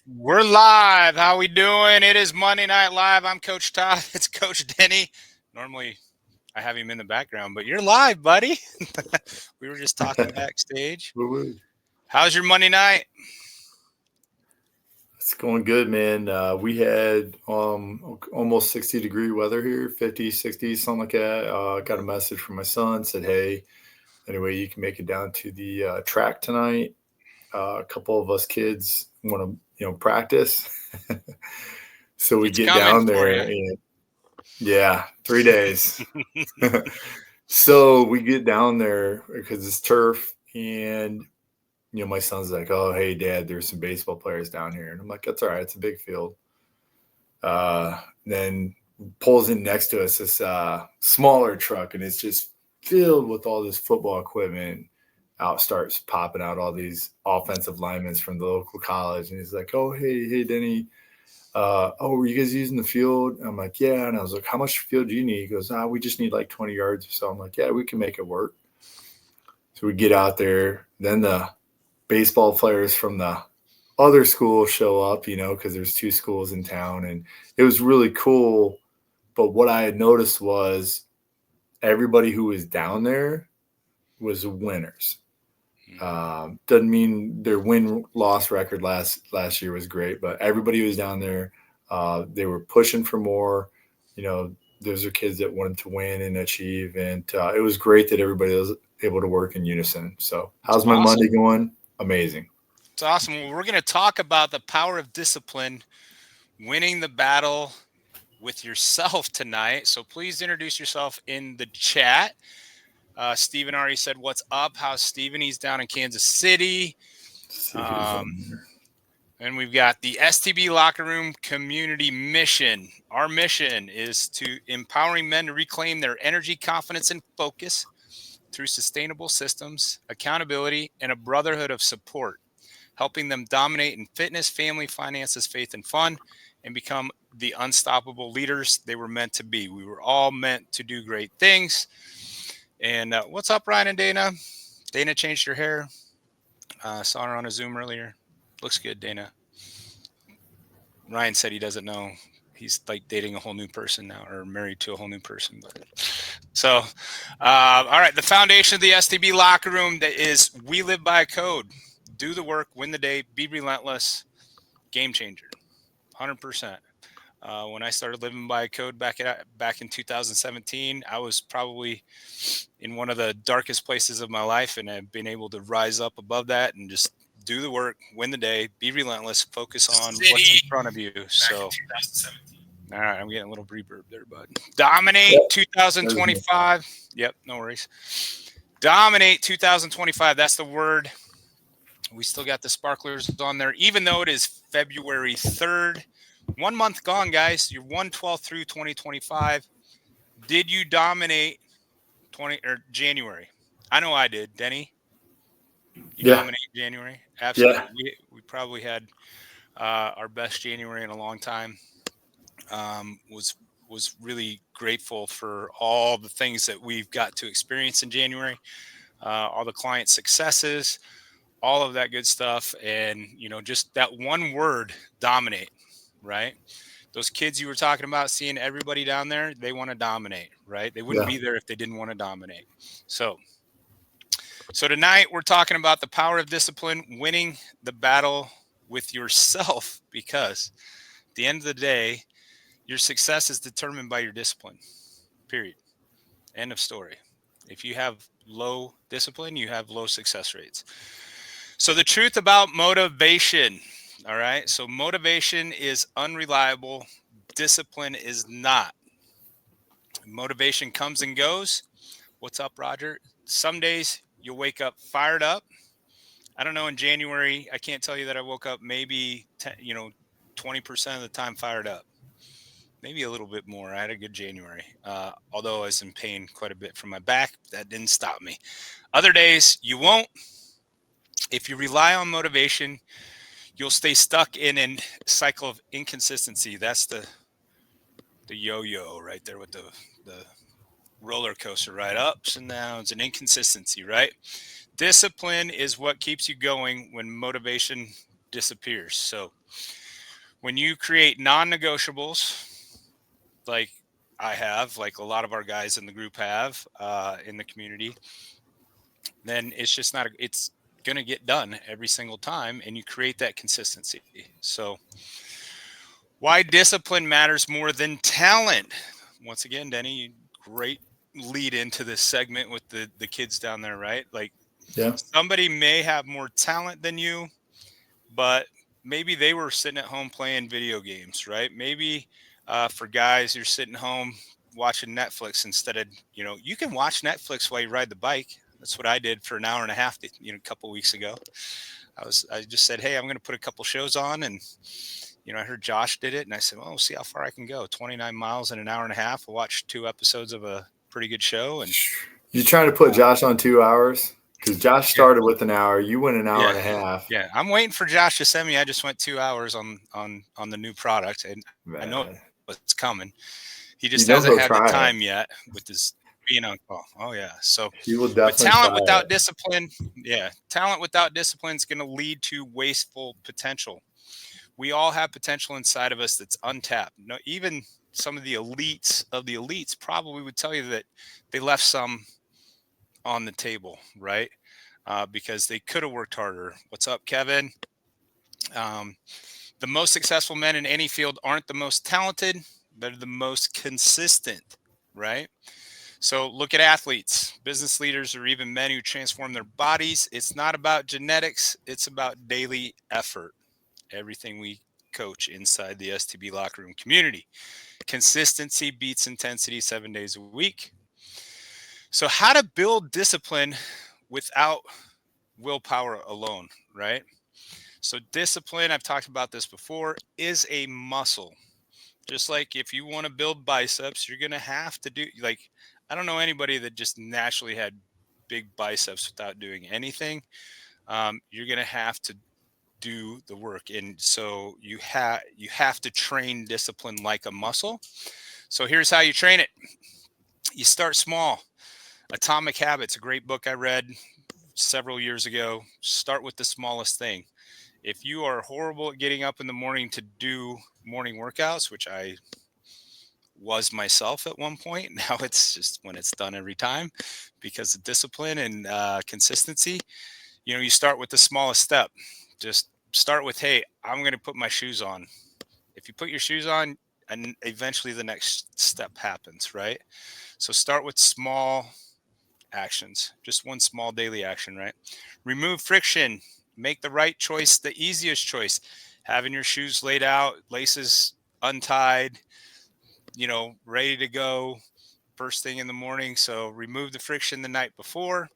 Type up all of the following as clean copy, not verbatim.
We're live. How we doing? It is Monday Night Live. I'm Coach Todd. It's Coach Denny. Normally, I have him in the background, but you're live, buddy. We were just talking backstage. Woo-woo. How's your Monday night? It's going good, man. We had almost 60-degree weather here, 50, 60, something like that. Got a message from my son, said, hey, anyway, you can make it down to the track tonight. A couple of us kids want to, practice. So we It's get coming down for there you. and yeah, 3 days. So we get down there because it's turf and my son's like, "Oh, hey, Dad, there's some baseball players down here," and I'm like, "That's all right. It's a big field." Then pulls in next to us this smaller truck, and it's just filled with all this football equipment. Out starts popping out all these offensive linemen from the local college, and he's like, "Oh, hey, Denny. Oh, were you guys using the field?" And I'm like, "Yeah." And I was like, "How much field do you need?" He goes, "We just need like 20 yards or so." I'm like, "Yeah, we can make it work." So we get out there. Then the baseball players from the other schools show up, because there's two schools in town, and it was really cool. But what I had noticed was everybody who was down there was winners. Doesn't mean their win loss record last year was great, but everybody who was down there. They were pushing for more. You know, those are kids that wanted to win and achieve, and it was great that everybody was able to work in unison. So, It's how's my Monday awesome. going? Amazing. It's awesome. Well, we're going to talk about the power of discipline, winning the battle with yourself tonight. So please introduce yourself in the chat. Steven already said, "What's up?" How's Steven? He's down in Kansas City. Let's see who's Um, on there. And we've got the STB Locker Room Community Mission. Our mission is to empowering men to reclaim their energy, confidence, and focus through sustainable systems, accountability, and a brotherhood of support, helping them dominate in fitness, family, finances, faith, and fun, and become the unstoppable leaders they were meant to be. We were all meant to do great things. And what's up, Ryan and Dana? Dana changed her hair. Saw her on a Zoom earlier. Looks good, Dana. Ryan said he doesn't know. He's like dating a whole new person now, or married to a whole new person. But so, all right. The foundation of the STB locker room that is we live by a code: do the work, win the day, be relentless, game changer, 100%. When I started living by a code back in 2017, I was probably in one of the darkest places of my life, and I've been able to rise up above that and just do the work, win the day, be relentless, focus on what's in front of you. So, all right, I'm getting a little reverb there, bud. Dominate Yep, there's me. 2025. Yep, no worries. Dominate 2025. That's the word. We still got the sparklers on there, even though it is February 3rd. 1 month gone, guys. You're 1/12 through 2025. Did you dominate 20 or January? I know I did. Denny, you Yeah, dominate January? yeah. Absolutely. We probably had our best January in a long time. Was really grateful for all the things that we've got to experience in January, all the client successes, all of that good stuff, and just that one word, dominate. Right? Those kids you were talking about, seeing everybody down there, they want to dominate, right? They wouldn't Yeah. be there if they didn't want to dominate. So, so tonight we're talking about the power of discipline, winning the battle with yourself, because at the end of the day, your success is determined by your discipline. Period. End of story. If you have low discipline, you have low success rates. So the truth about motivation, all right? So motivation is unreliable, discipline is not. Motivation comes and goes. What's up, Roger? Some days you'll wake up fired up. I don't know, in January, I can't tell you that I woke up maybe 20% of the time fired up. Maybe a little bit more. I had a good January, although I was in pain quite a bit from my back. That didn't stop me. Other days, you won't. If you rely on motivation, you'll stay stuck in a cycle of inconsistency. That's the yo-yo right there with the roller coaster, right? Ups and downs and inconsistency, right? Discipline is what keeps you going when motivation disappears. So when you create non-negotiables, like I have, like a lot of our guys in the group have, in the community, then it's just not, it's going to get done every single time. And you create that consistency. So why discipline matters more than talent. Once again, Denny, great lead into this segment with the kids down there, right? Like Yeah. somebody may have more talent than you, but maybe they were sitting at home playing video games, right? Maybe for guys, you're sitting home watching Netflix instead of, you can watch Netflix while you ride the bike. That's what I did for an hour and a half, a couple weeks ago. I just said, hey, I'm going to put a couple shows on, and I heard Josh did it, and I said, well, we'll see how far I can go. 29 miles in an hour and a half. I'll watch 2 episodes of a pretty good show, and You trying to put Josh on 2 hours? Because Josh yeah, started with an hour. You went an hour yeah, and a half. yeah. I'm waiting for Josh to send me. I just went 2 hours on the new product, and I know Man, it's coming. He you just know hasn't he'll had the try it. time yet with his being on call. Oh yeah. So, He will but definitely talent try without it. discipline, yeah, talent without discipline is going to lead to wasteful potential. We all have potential inside of us that's untapped. No, even some of the elites probably would tell you that they left some on the table, right? Because they could have worked harder. What's up, Kevin? Um, the most successful men in any field aren't the most talented, they're the most consistent, right? So look at athletes, business leaders, or even men who transform their bodies. It's not about genetics, it's about daily effort. Everything we coach inside the STB locker room community. Consistency beats intensity 7 days a week. So, how to build discipline without willpower alone, right? So, discipline, I've talked about this before, is a muscle. Just like if you want to build biceps, you're going to have to do, like, I don't know anybody that just naturally had big biceps without doing anything. You're going to have to do the work, and so you have to train discipline like a muscle. So here's how you train it. You start small. Atomic Habits, a great book I read several years ago. Start with the smallest thing. If you are horrible at getting up in the morning to do morning workouts, which I was myself at one point, now it's just when it's done every time because of discipline and consistency. You start with the smallest step. Just start with, hey, I'm going to put my shoes on. If you put your shoes on, and eventually the next step happens, right? So start with small actions, just one small daily action, right? Remove friction, make the right choice the easiest choice. Having your shoes laid out, laces untied, ready to go first thing in the morning. So remove the friction the night before.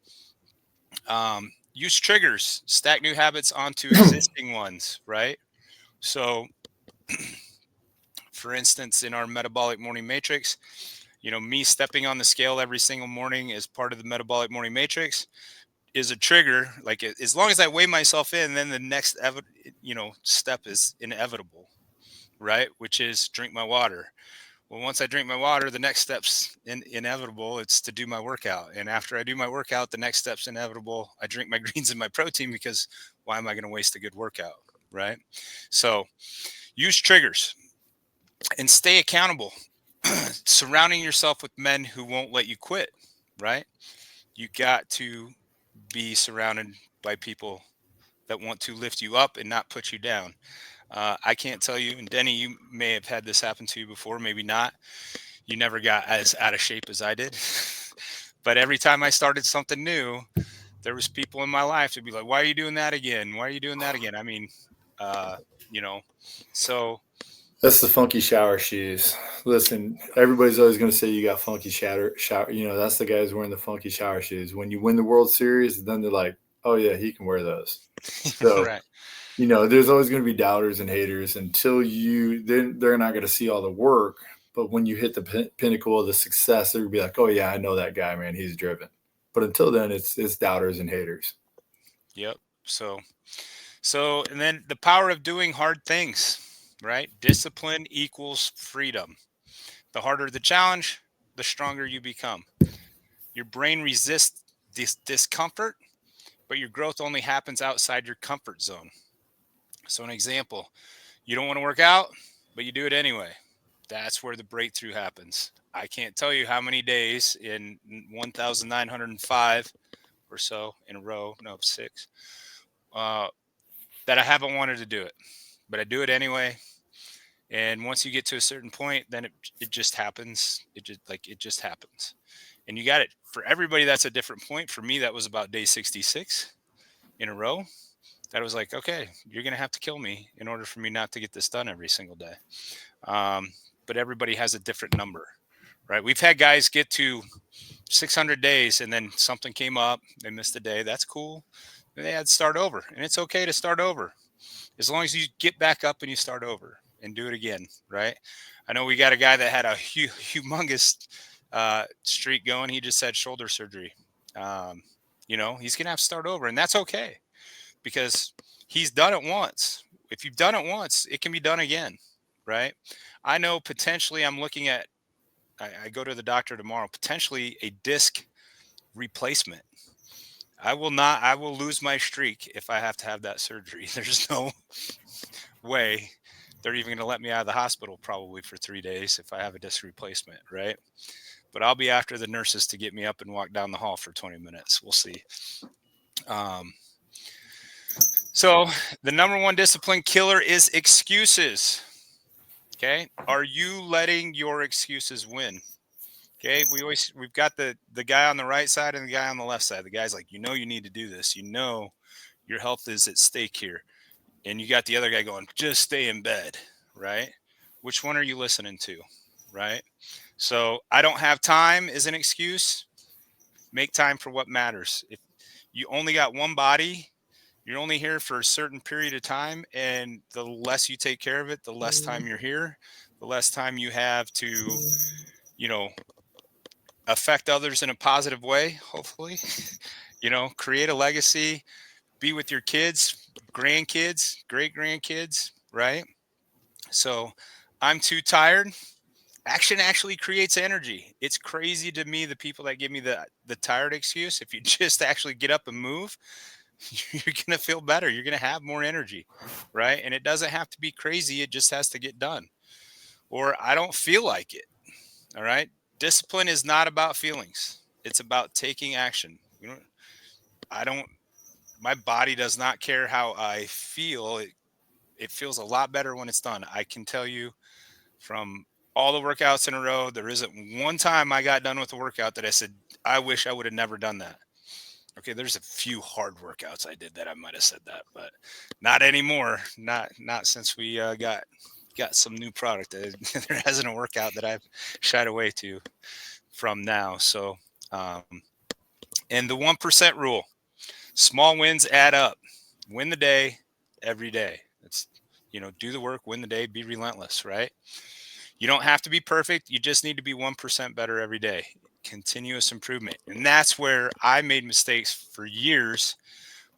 Use triggers, stack new habits onto existing ones, right? So, for instance, in our metabolic morning matrix, me stepping on the scale every single morning as part of the metabolic morning matrix is a trigger. Like as long as I weigh myself in, then the next, step is inevitable, right? Which is drink my water. Well, once I drink my water, the next step's inevitable. It's to do my workout. And after I do my workout, the next step's inevitable. I drink my greens and my protein because why am I going to waste a good workout? Right. So use triggers and stay accountable. Surrounding yourself with men who won't let you quit. Right. You got to be surrounded by people that want to lift you up and not put you down. I can't tell you, and Denny, you may have had this happen to you before, maybe not. You never got as out of shape as I did. But every time I started something new, there was people in my life to be like, why are you doing that again? Why are you doing that again? I mean, uh, you know, so That's the funky shower shoes. Listen, everybody's always going to say you got funky shower. That's the guys wearing the funky shower shoes. When you win the World Series, then they're like, oh yeah, he can wear those. So right. there's always going to be doubters and haters until they're not going to see all the work. But when you hit the pinnacle of the success, they're going to be like, oh yeah, I know that guy, man. He's driven. But until then, it's doubters and haters. Yep. So, and then the power of doing hard things, right? Discipline equals freedom. The harder the challenge, the stronger you become. Your brain resists discomfort, but your growth only happens outside your comfort zone. So, an example, you don't want to work out, but you do it anyway. That's where the breakthrough happens. I can't tell you how many days in 1,905 or so in a row, no, 6, uh, that I haven't wanted to do it, but I do it anyway. And once you get to a certain point, then it just happens. It just happens. And you got it. For everybody, that's a different point. For me, that was about day 66 in a row. That was like, okay, you're going to have to kill me in order for me not to get this done every single day. Um, but everybody has a different number, right? We've had guys get to 600 days and then something came up, they missed a day. That's cool. And they had to start over, and it's okay to start over as long as you get back up and you start over and do it again, right? I know we got a guy that had a humongous streak going. He just had shoulder surgery. Um, he's gonna have to start over, and that's okay because he's done it once. If you've done it once, it can be done again, right? I know potentially I'm looking at. I go to the doctor tomorrow. Potentially a disc replacement. I will not. I will lose my streak if I have to have that surgery. There's no way they're even going to let me out of the hospital probably for 3 days if I have a disc replacement, right? But I'll be after the nurses to get me up and walk down the hall for 20 minutes. We'll see. Um, so the number one discipline killer is excuses. Okay. Are you letting your excuses win? Okay. We've got the guy on the right side and the guy on the left side. The guy's like, you need to do this. Your health is at stake here. And you got the other guy going, just stay in bed, right? Which one are you listening to, right? So I don't have time is an excuse. Make time for what matters. If you only got one body, you're only here for a certain period of time, and the less you take care of it, the less time you're here, the less time you have to, you know, affect others in a positive way, hopefully, create a legacy, be with your kids, grandkids, great grandkids, right? So I'm too tired. Action actually creates energy. It's crazy to me the people that give me the tired excuse. If you just actually get up and move, you're gonna feel better. You're gonna have more energy, right? And it doesn't have to be crazy. It just has to get done. Or I don't feel like it. All right. Discipline is not about feelings. It's about taking action. I don't. My body does not care how I feel. It feels a lot better when it's done. I can tell you from all the workouts in a row, there isn't one time I got done with a workout that I said, I wish I would have never done that. Okay, there's a few hard workouts I did that I might have said that, but not anymore. Not since we got some new product. There hasn't a workout that I've shied away to from now. So, and the 1% rule: small wins add up. Win the day every day. It's do the work, win the day, be relentless, right? You don't have to be perfect. You just need to be 1% better every day. Continuous improvement. And that's where I made mistakes for years,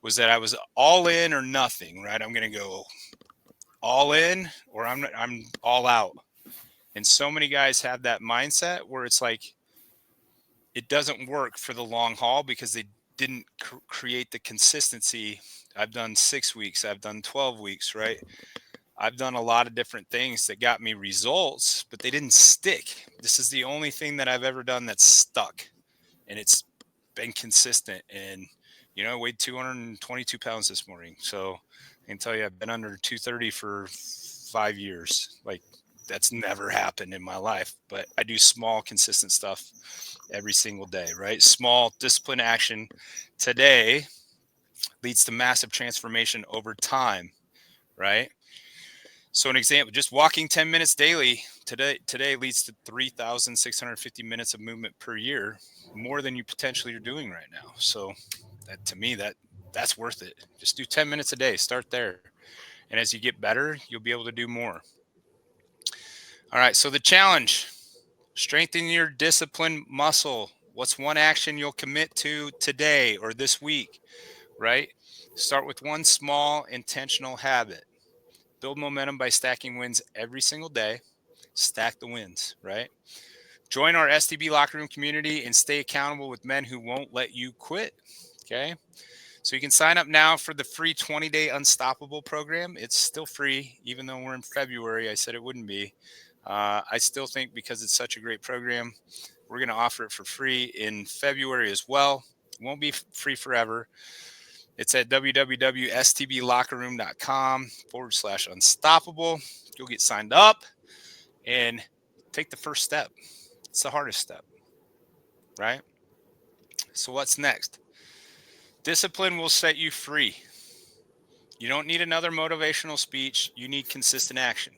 was that I was all in or nothing, right? I'm going to go all in or I'm all out. And so many guys have that mindset where it's like it doesn't work for the long haul because they didn't create the consistency. I've done 6 weeks, I've done 12 weeks, right? I've done a lot of different things that got me results, but they didn't stick. This is the only thing that I've ever done that's stuck, and it's been consistent. And, I weighed 222 pounds this morning. So I can tell you I've been under 230 for 5 years. Like, that's never happened in my life, but I do small, consistent stuff every single day, right? Small discipline action today leads to massive transformation over time, right? So an example, just walking 10 minutes daily today leads to 3,650 minutes of movement per year, more than you potentially are doing right now. So that, to me, that's worth it. Just do 10 minutes a day, start there. And as you get better, you'll be able to do more. All right. So the challenge: strengthen your discipline muscle. What's one action you'll commit to today or this week, right? Start with one small intentional habit. Build momentum by stacking wins every single day. Stack the wins, right? Join our STB locker room community and stay accountable with men who won't let you quit. Okay. So you can sign up now for the free 20-day Unstoppable program. It's still free, even though we're in February. I said it wouldn't be. I still think because it's such a great program, we're going to offer it for free in February as well. It won't be free forever. It's at www.stblockerroom.com/unstoppable. You'll get signed up and take the first step. It's the hardest step, right? So what's next? Discipline will set you free. You don't need another motivational speech. You need consistent action.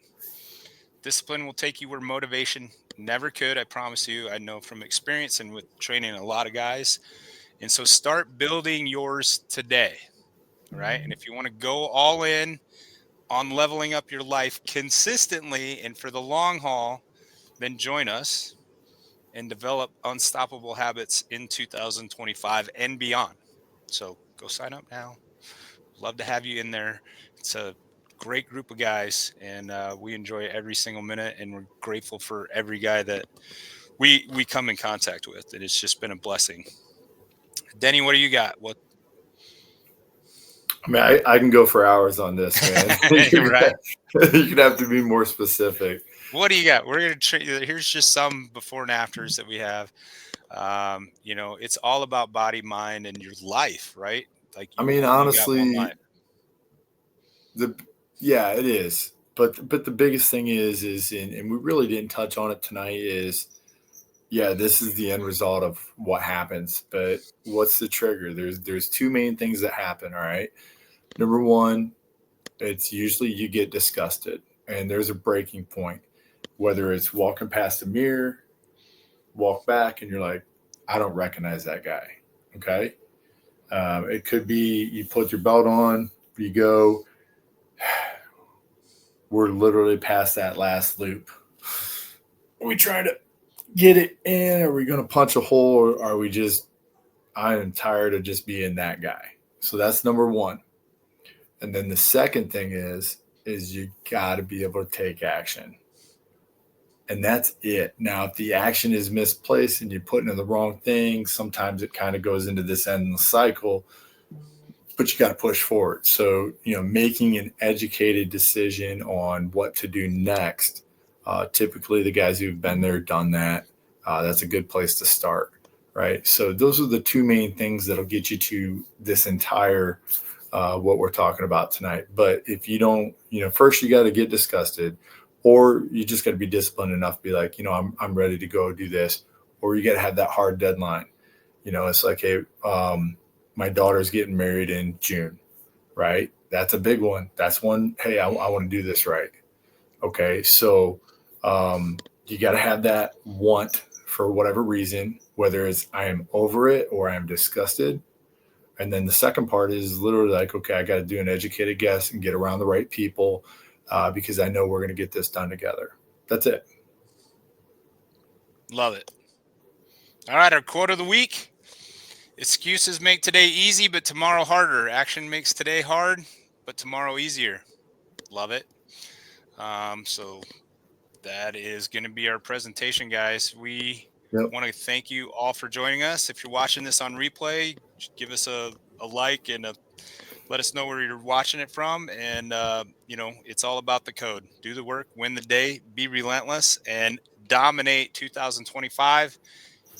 Discipline will take you where motivation never could. I promise you. I know from experience and with training a lot of guys. And so start building yours today. All right. And if you want to go all in on leveling up your life consistently and for the long haul, then join us and develop unstoppable habits in 2025 and beyond. So go sign up now. Love to have you in there. It's a great group of guys, and we enjoy every single minute, and we're grateful for every guy that we come in contact with. And it's just been a blessing. Denny, what do you got? What? I mean, I can go for hours on this, man. Right. You'd have to be more specific. What do you got? We're gonna here's just some before and afters that we have. It's all about body, mind, and your life, right? Like I you mean, only got one honestly, life. yeah, it is. But the biggest thing is and we really didn't touch on it tonight is, yeah, this is the end result of what happens. But what's the trigger? There's two main things that happen. All right. Number one, it's usually you get disgusted, and there's a breaking point. Whether it's walking past a mirror, walk back, and you're like, I don't recognize that guy. Okay. It could be you put your belt on, you go, we're literally past that last loop. Are we trying to get it in? Are we going to punch a hole? Or are we just, I am tired of just being that guy. So that's number one. And then the second thing is you got to be able to take action. And that's it. Now, if the action is misplaced and you're putting in the wrong thing, sometimes it kind of goes into this endless cycle, but you got to push forward. So, making an educated decision on what to do next. Typically, the guys who've been there, done that, that's a good place to start, right? So, those are the two main things that'll get you to this entire what we're talking about tonight. But if you don't, first you got to get disgusted, or you just got to be disciplined enough to be like, I'm ready to go do this, or you got to have that hard deadline. It's like, hey, my daughter's getting married in June, right? That's a big one. That's one. Hey, I want to do this right. Okay. So you got to have that want for whatever reason, whether it's I am over it or I am disgusted. And then the second part is literally like, okay, I got to do an educated guess and get around the right people because I know we're going to get this done together. That's it. Love it. All right, our quote of the week. Excuses make today easy, but tomorrow harder. Action makes today hard, but tomorrow easier. Love it. So that is going to be our presentation, guys. We want to thank you all for joining us. If you're watching this on replay, give us a like and let us know where you're watching it from. And, it's all about the code. Do the work, win the day, be relentless, and dominate 2025.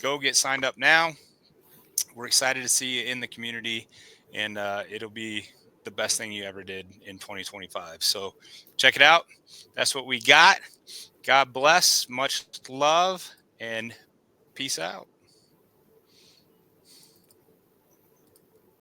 Go get signed up now. We're excited to see you in the community, and it'll be the best thing you ever did in 2025. So check it out. That's what we got. God bless. Much love and peace out.